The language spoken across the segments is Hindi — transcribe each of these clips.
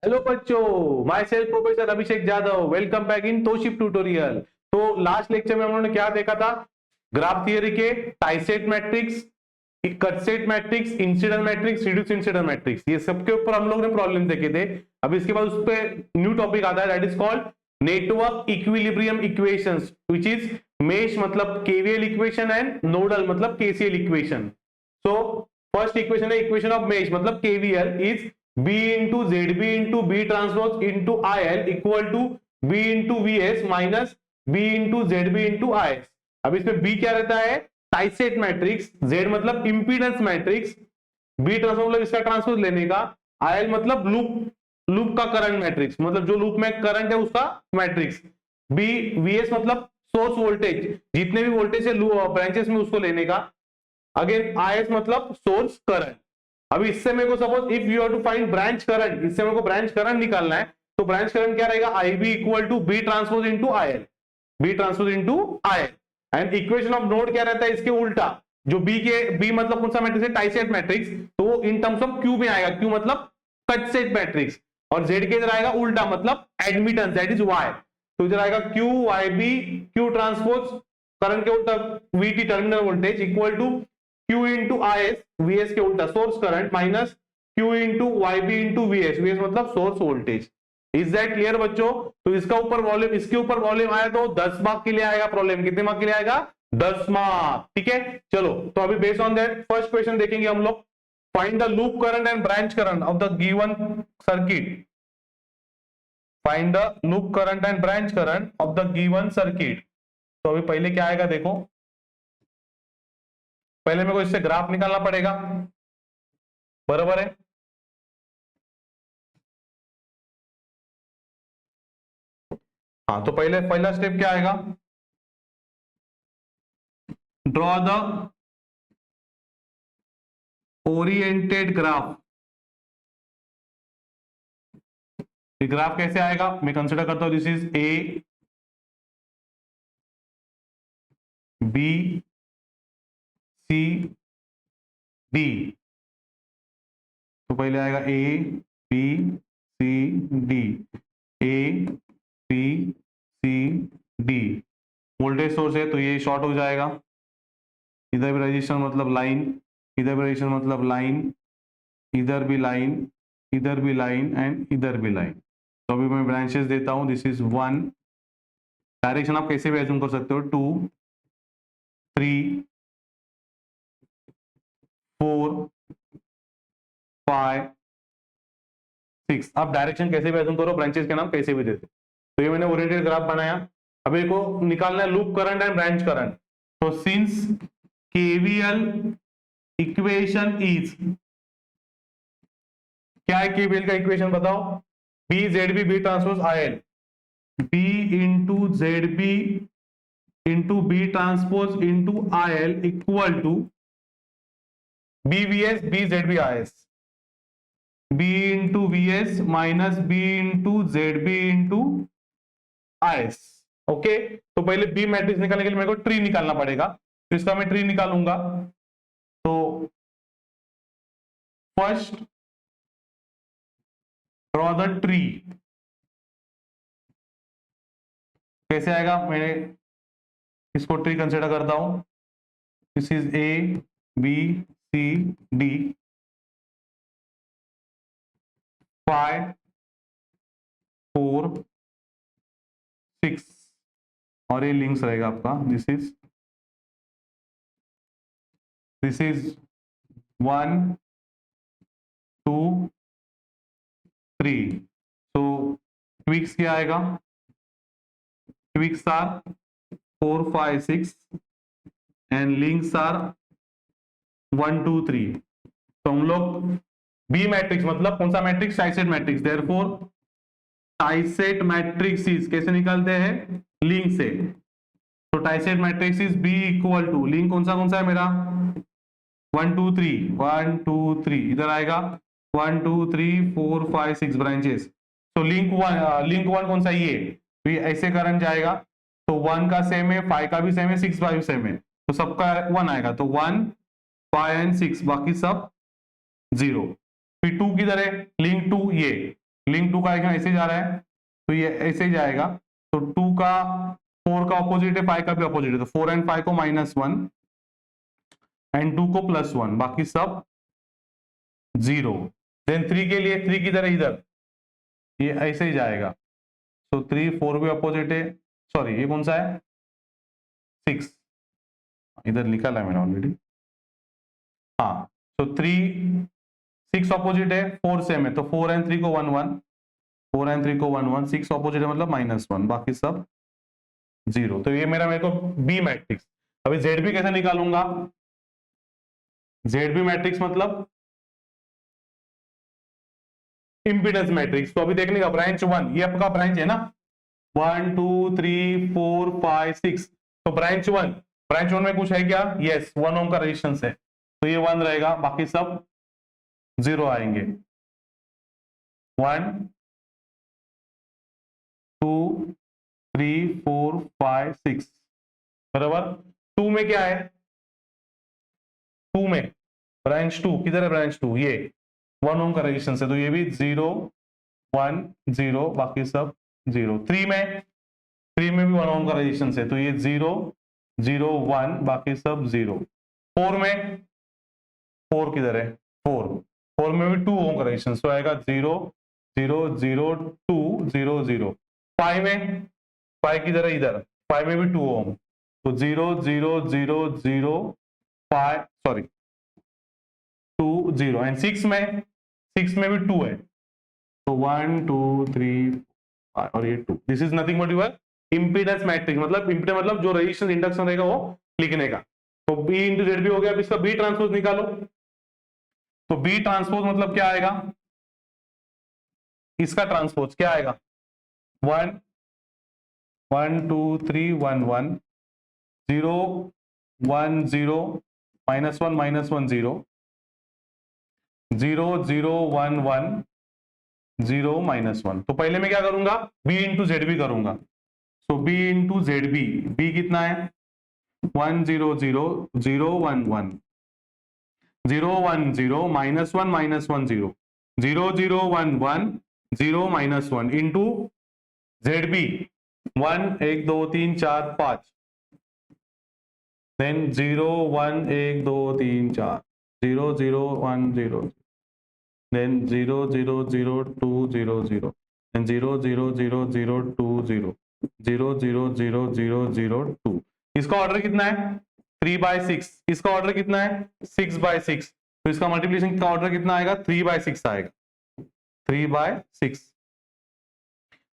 हेलो बच्चों, myself professor Abhishek Jadhav, welcome back in तोशिप ट्यूटोरियल। तो लास्ट लेक्चर में हम लोगों ने क्या देखा था? ग्राफ थियरी के tieset matrix, cutset matrix, incident matrix, reduce incident matrix, ये सबके ऊपर हम लोग ने प्रॉब्लम देखे थे। अब इसके बाद उस पर न्यू टॉपिक आता है, that is called network equilibrium equations, which is mesh मतलब केवीएल इक्वेशन एंड नोडल मतलब KCL equation. So first equation है इक्वेशन ऑफ मेश मतलब KVL is B into ZB into B transpose into IL equal to B into VS minus B into ZB into IS। अब इसमें B क्या रहता है? टाइसेट मैट्रिक्स, Z मतलब इंपीडेंस मैट्रिक्स, B ट्रांसपोज मतलब इसका ट्रांसपोज लेने का, IL मतलब लूप का करंट मैट्रिक्स मतलब जो लूप में करंट है उसका मैट्रिक्स, B VS मतलब सोर्स वोल्टेज, जितने भी वोल्टेज है ब्रांचेस में उसको लेने का, अगेन IS मतलब सोर्स करंट। अभी इससे मेरे को suppose if you have to find branch current, इससे मेरे को ब्रांच करंट निकालना है, तो ब्रांच करंट क्या रहेगा? IB equal to B transpose into IL, B transpose into IL। And equation of node क्या रहता है इसके उल्टा? जो बी मतलब कौन सा मैट्रिक्स है? टाइसेट मैट्रिक्स, तो वो इन टर्म्स ऑफ क्यू में आएगा, क्यू मतलब कट सेट मैट्रिक्स, और जेड के इधर आएगा उल्टा मतलब एडमिटेंस, दैट इज वाई। तो इधर आएगा Q Y B, Q transpose current के उल्टा VT terminal voltage equal to Q into I S, VS के उल्टा source current, minus Q into Y B into VS, VS मतलब source voltage. Is that clear बच्चों? तो इसका ऊपर वॉल्यूम, इसके ऊपर वॉल्यूम आया तो 10 मार्क के लिए आएगा प्रॉब्लम। कितने मार्क के लिए आएगा? 10 मार्क। ठीक है, चलो तो अभी based on that first question देखेंगे हम लोग। Find the loop current and branch current of the given circuit. Find the loop current and branch current of the given circuit. तो अभी पहले क्या आएगा देखो, पहले मेरे को इससे ग्राफ निकालना पड़ेगा, बराबर है? हाँ, तो पहले पहला स्टेप क्या आएगा? Draw the oriented graph. Graph कैसे आएगा? मैं कंसिडर करता हूं this is A B C D. तो पहले आएगा A B C D, A B C D. Voltage source है तो ये शॉर्ट हो जाएगा, इधर भी रजिस्टर मतलब लाइन, इधर भी रजिस्टर मतलब लाइन, इधर भी लाइन, इधर भी लाइन एंड इधर भी लाइन। तो अभी मैं ब्रांचेस देता हूं, दिस इज 1, डायरेक्शन आप कैसे भी एज्यूम कर सकते हो, 2 3 4 5 6। आप डायरेक्शन कैसे भी एज्यूम करो, ब्रांचेस के नाम कैसे भी देते। तो ये मैंने ओरिएंटेड ग्राफ बनाया। अभी को निकालना है loop current and branch current. तो सिंस केवीएल इक्वेशन इज, क्या है केवीएल का इक्वेशन बताओ? B Z B B transpose I L, B into Z B into B transpose into I L equal to B V S B Z B I S, B into V S minus B into Z B into I S. Okay, तो पहले बी मैट्रिक्स निकालने के लिए मेरे को ट्री निकालना पड़ेगा, तो इसका मैं ट्री निकालूंगा। तो फर्स्ट ड्रॉ द ट्री। कैसे आएगा? मैं इसको ट्री कंसिडर करता हूं, this is A B C D, 5 4 6, और ये लिंक्स रहेगा आपका, दिस इज 1 2 3। तो ट्विक्स क्या आएगा? Twigs are 4 5 6 and links are 1 2 3। तो हम लोग बी मैट्रिक्स मतलब कौन सा matrix? Tieset matrix. Therefore tieset matrix is कैसे निकालते हैं? लिंक से। तो tieset matrix is B equal to, link कौन सा है मेरा? 1 2 3, 1 2 3, इधर आएगा 1 2 3 4 5 6 ब्रांचेस। तो लिंक वन कौन सा? ये। तो ये ऐसे करंट जाएगा, तो 1 का सेम है, 5 का भी सेम है, 6 का भी सेम है, तो सबका 1 आएगा, तो 1 5 एंड 6, बाकी सब 0। फिर 2 किधर है? लिंक 2 ये, लिंक 2 का आइकन ऐसे जा रहा है तो ये ऐसे ही जाएगा। तो 2 का 4 का ऑपोजिट है, 5 का भी ऑपोजिट है, तो 4 एंड 5 को -1 एंड 2 को +1, बाकी सब 0। देन 3 के लिए 3 किधर है, इधर, ये ऐसे ही जाएगा। तो 3 4 भी ऑपोजिट है, सॉरी ये कौन सा है 6, इधर निकाला है मैंने ऑलरेडी, हाँ। तो 3 6 ऑपोजिट है, 4 सेम है, तो 4 एंड 3 को 1 1, 4 एंड 3 को 1 1, 6 ऑपोजिट है मतलब -1, बाकी सब 0। तो ये मेरे को बी मैट्रिक्स। अभी जेड भी कैसे निकालूंगा, जेड बी मैट्रिक्स मतलब इंपीडेंस मैट्रिक्स। तो अभी देखने का ब्रांच 1, ये आपका ब्रांच है ना, 1 2 3 4 5 6, तो ब्रांच 1, ब्रांच 1 में कुछ है क्या, यस 1 ओम का रेजिस्टेंस है, तो ये 1 रहेगा, बाकी सब 0 आएंगे। 1 2 3 4 5 6 बराबर। 2 में क्या है, 2 में ब्रांच 2 किधर है, ब्रांच 2 ये 1 ओम का रेजिस्टेंस है, तो ये भी 0 1 0, बाकी सब 0। 3 में भी 1 ओम का रेजिस्टेंस है, तो ये 0 0 1, बाकी सब 0। 4 में, 4 किधर है, 4 में भी 2 ओम का रेजिस्टेंस, तो आएगा 0 0 0 2 0 0। 5 में, 5 किधर है, इधर, 5 में भी 2 ओम, तो 0 0 0 0 5, सॉरी 2 0, एंड 6 में भी 2 है, तो 1 2 3 और ये 2। This is nothing but your impedance matrix, मतलब इंपीडेंस मतलब जो रेजिस्टेंस इंडक्शन रहेगा वो लिखने का। तो बी इंटू जेड बी हो गया। अब इसका बी ट्रांसपोज निकालो, तो बी ट्रांसपोज मतलब क्या आएगा, इसका ट्रांसपोज क्या आएगा, 1 1 2 3 1 1 0 1 0 -1 -1 0 0 0 1 1 0 -1। तो पहले मैं क्या करूंगा, बी इंटू जेड बी करूंगा। So B into Z B, B कितना है 1 0 0 0 1 1 0 1 0 -1 -1 0 0 0 1 1 0 -1 into Z B 1 1 2 3 4 5, then 0 1 1 2 3 4 0 0 1 0, then 0 0 0 2 0 0, and 0 0 0 0 2 0 0 0 0 0 0 2। इसका ऑर्डर कितना है 3/6, इसका ऑर्डर कितना है 6/6, तो इसका मल्टीप्लिकेशन का ऑर्डर कितना आएगा 3/6 आएगा, 3/6।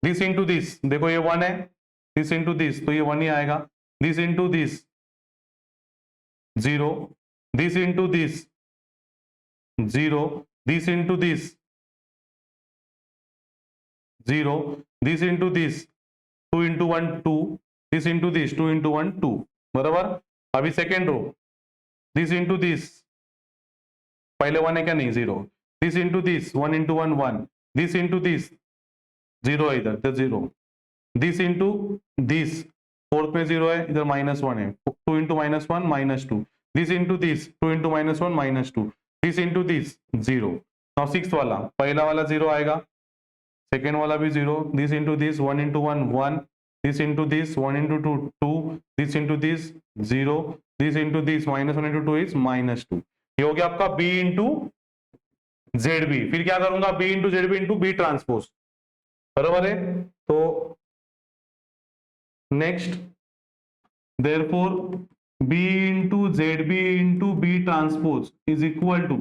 दिस इंटू दिस, देखो ये 1 है, दिस इंटू दिस, तो ये 1 ही आएगा, this into this 0, this into this 0, this into this 0, this into this 2 into 1 2, this into this 2 into 1 2 बराबर। अभी second row, this into this, पहले 1 है क्या, नहीं 0, this into this 1 into 1 1, this into this 0 है, इधर तो 0, this into this, फोर्थ में 0 है, इधर -1 है, 2 into -1 -2, this into this 2 into -1 -2, this into this 0। Now 6th वाला, पहला वाला 0 आएगा, सेकेंड वाला भी 0, this into this 1 into 1 1, this into this 1 into 2 2, this into this 0, this into this -1 into 2 is -2। ये हो गया आपका बी इंटू जेड बी। फिर क्या करूंगा, B into Z B into B transpose, बराबर है। तो next therefore B into Z B into B transpose is equal to,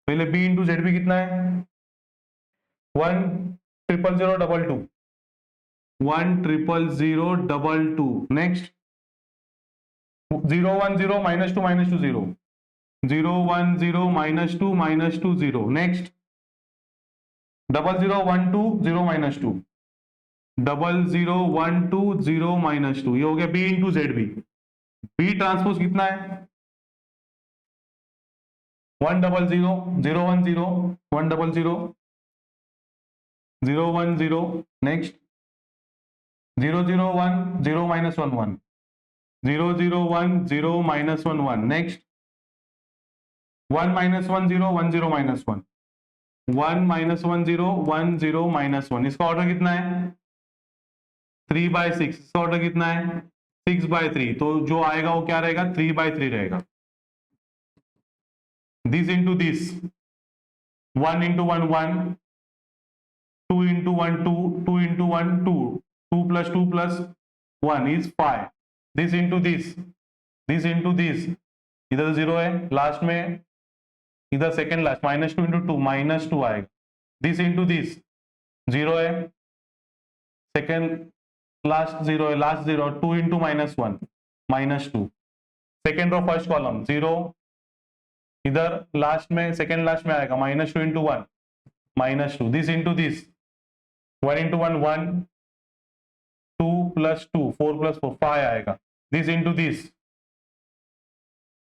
पहले बी इंटू जेड बी कितना है 1 0 0 2 2, 1 0 0 2 2, नेक्स्ट 0 1 0 -2 -2 0, 0 1 0 -2 -2 0, नेक्स्ट 0 0 1 2 0 -2, 0 0 1 2 0 -2, ये हो गया B into Z B. B transpose कितना है 1 0 0 0 1 0 1 0 0 0 1 0, नेक्स्ट 0 0 1 0 -1 1, 0 0 1 0 -1 1, नेक्स्ट 1 -1 0 1 0 -1, 1 -1 0 1 0 -1, इसका ऑर्डर कितना है 3/6, इसका ऑर्डर कितना है 6/3, तो जो आएगा वो क्या रहेगा 3/3 रहेगा। This into this 1 into 1 1, 2 into 1 2, 2 into 1 2, 2 plus 2 plus 1 is 5, this into this into this, इधर 0 है लास्ट में, इधर सेकेंड लास्ट -2 into 2 -2 आएगा, दिस इंटू दिस 0 है, सेकेंड लास्ट 0 है, last 0, 2 into -1 -2, second row first column 0, इधर लास्ट में सेकेंड लास्ट में आएगा -2 into 1 -2, this into this 1 into 1 1, 2 plus 2 4 plus 4 5 आएगा, this into this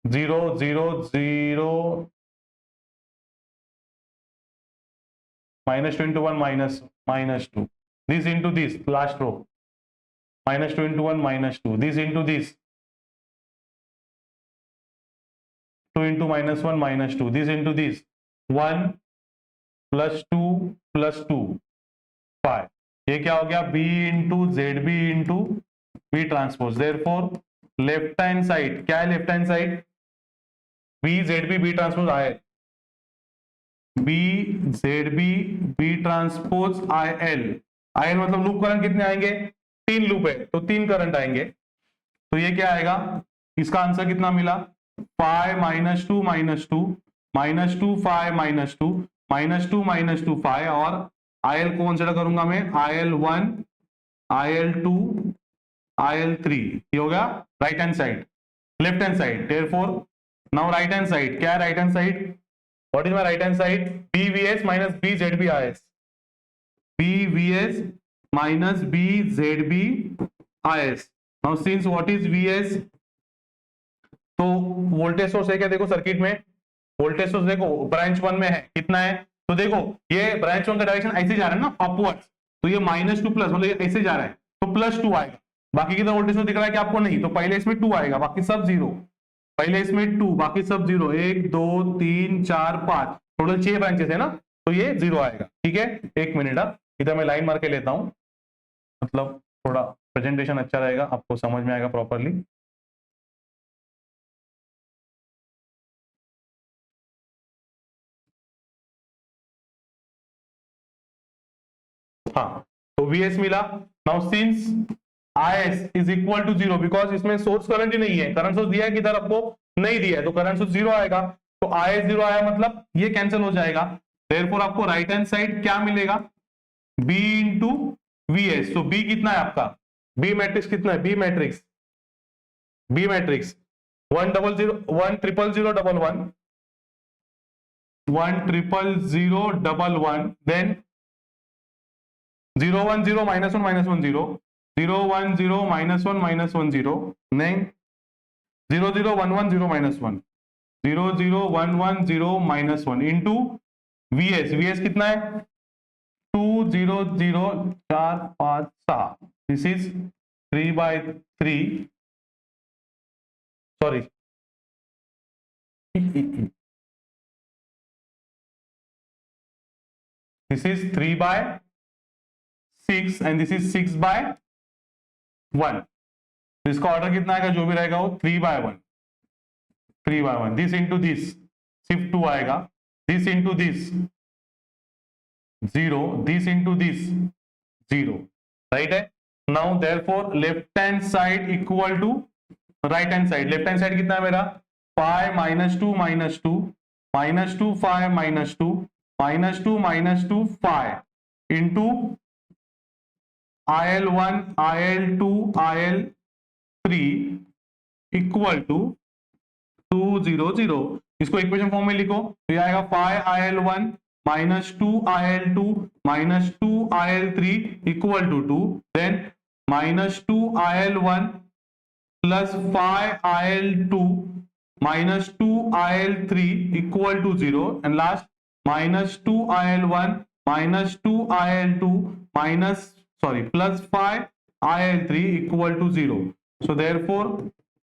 0 0 0 -2 into 1 -2, this into this last row -2 into 1 -2, this into this 2 into -1 -2, this into this 1 plus 2 plus 2 5, ये क्या हो गया B into ZB into B transpose, therefore left hand side क्या है, left hand side B ZB B transpose आए, B ZB B transpose IL, IL मतलब लूप करंट कितने आएंगे 3 लूप है तो 3 करंट आएंगे, तो ये क्या आएगा, इसका आंसर कितना मिला 5 -2 -2 -2 5 -2 -2 -2 5, और IL को कंसिडर करूंगा मैं IL1 IL2 IL3, ये हो गया right hand side, left hand side, therefore now right hand side क्या है, right hand side what is my right hand side BVS minus BZB IS, BVS minus BZB IS, now since what is VS, तो वोल्टेज सोर्स है क्या, देखो सर्किट में वोल्टेज सोर्स देखो ब्रांच 1 में है कितना है, तो देखो ये ब्रांच 1 का डायरेक्शन ऐसे जा रहा है ना अपवर्ड्स, तो ये -2 प्लस मतलब ऐसे जा रहा है तो +2 आएगा, बाकी कितना वोल्टेज सोर्स दिख रहा है कि आपको नहीं, तो पहले इसमें 2 आएगा बाकी सब 0, पहले इसमें 2 बाकी सब 0, 1 2 3 4 5 टोटल 6 ब्रांचेस है ना, तो ये 0 आएगा, ठीक है। एक मिनट इधर मैं लाइन मार के लेता हूं, मतलब थोड़ा प्रेजेंटेशन अच्छा रहेगा, आपको समझ में आएगा प्रॉपरली। हाँ, तो VS मिला, now since IS is equal to 0, because इसमें सोर्स करंट ही नहीं है, करंट सोर्स दिया है किधर आपको नहीं दिया है, तो करंट सोर्स 0 आएगा, तो IS 0 आया मतलब ये कैंसिल हो जाएगा, देयरफॉर आपको राइट हैंड साइड क्या मिलेगा B इंटू VS, तो B कितना है आपका, B मैट्रिक्स कितना है, B मैट्रिक्स 1 0 0 1 0 0 0 1 1 1 0 0 0 1 देन 0 1 0 -1 -1 0 0 1 0 -1 -1 0 नहीं 0 0 1 1 0 -1 0 0 1 1 0 -1 इंटू VS कितना है 2 0 0 4 5 7, this is 3/3 sorry this is 3/6 and this is 6/1, तो इसका ऑर्डर कितना आएगा जो भी रहेगा वो 3/1 दिस इंटू दिस शिफ्ट 2 आएगा, this into this 0, this into this 0, right है। Now therefore left hand side equal to right hand side, left hand side कितना है मेरा 5 -2 -2 -2 5 -2 -2 -2 5 into IL1 IL2 IL3 equal to 2 0 0, इसको इक्वेशन फॉर्म में लिखो, तो ये आएगा 5 IL1 -2 IL2 -2 IL3 equal to 2, then -2 IL1 plus 5 IL2 -2 IL3 equal to 0, and last -2 IL1 -2 IL2 plus 5 IL3 equal to 0. So therefore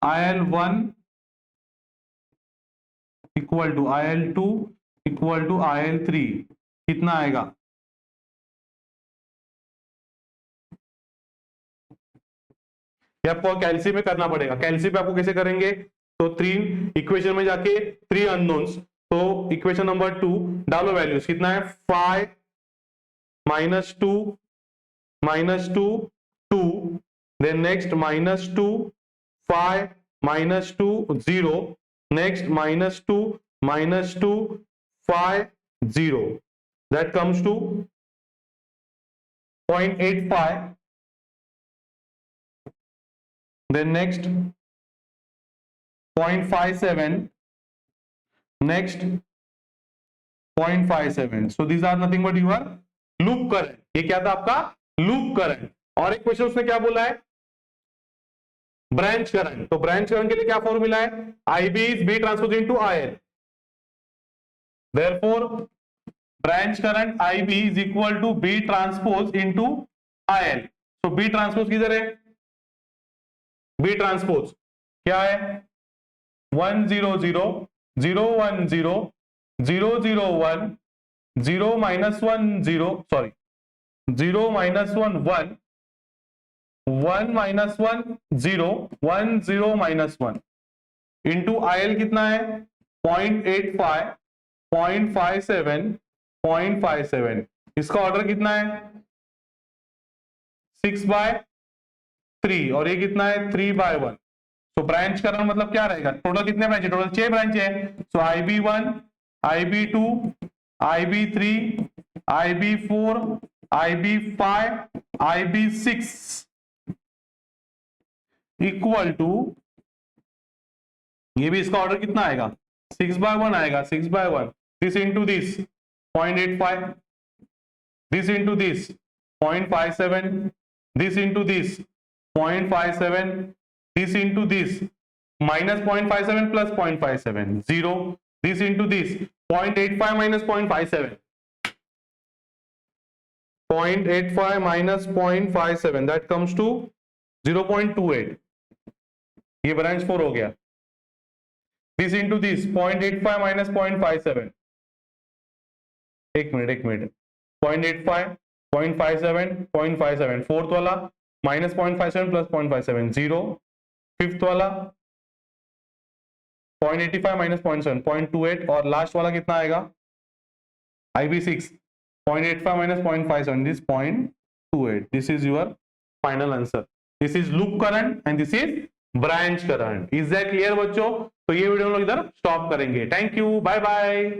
IL1 equal to IL2 equal to IL3 कितना आएगा, ये आपको कैलसी में करना पड़ेगा। कैलसी पे आपको कैसे करेंगे, तो 3 इक्वेशन में जाके 3 अननोन्स, तो इक्वेशन नंबर 2 डालो वैल्यूज, कितना है 5 -2 -2 2, then next -2 5 -2 0, next -2 -2 5 0, that comes to 0.85, then next 0.57, next 0.57, so these are nothing but your loop current। ये क्या था आपका लूप करंट। और एक क्वेश्चन उसने क्या बोला है, ब्रांच करंट। तो ब्रांच करंट के लिए क्या फॉर्मूला है, IB is B transpose into IL, therefore branch current IB is equal to B transpose into IL। तो B ट्रांसपोज किधर है, B ट्रांसपोज क्या है 1 0 0 0 1 0 0 0 1 0 -1 0, सॉरी 0 -1 1 1 -1 0 1 0 -1 इंटू IL कितना है 0.85 0.57 0.57, इसका ऑर्डर कितना है 6/3 और ये कितना है 3/1। तो ब्रांच करंट मतलब क्या रहेगा, टोटल कितने ब्रांच है, टोटल 6 ब्रांच है। सो IB1 IB2 IB3 IB4 IB5 IB6 equal to, ये भी इसका ऑर्डर कितना आएगा 6/1 आएगा, 6/1, this into this 0.85, this into this 0.57, this into this 0.57, this into this minus 0.57 plus 0.57 0, this into this 0.85 minus 0.57 0.85 minus 0.57 that comes to 0.28, ये ब्रांच 4 हो गया। this into this 0.85 minus 0.57, एक मिनट 0.85 0.57 0.57, फोर्थ वाला माइनस 0.57 प्लस 0.57 0, फिफ्थ वाला 0.85 माइनस 0.7 0.28, और लास्ट वाला कितना आएगा IB6 0.85 minus 0.57, this 0.28, this is your final answer. This is loop current and this is branch current. Is that clear बच्चों? तो ये वीडियो हम लोग इधर स्टॉप करेंगे। Thank you, bye bye.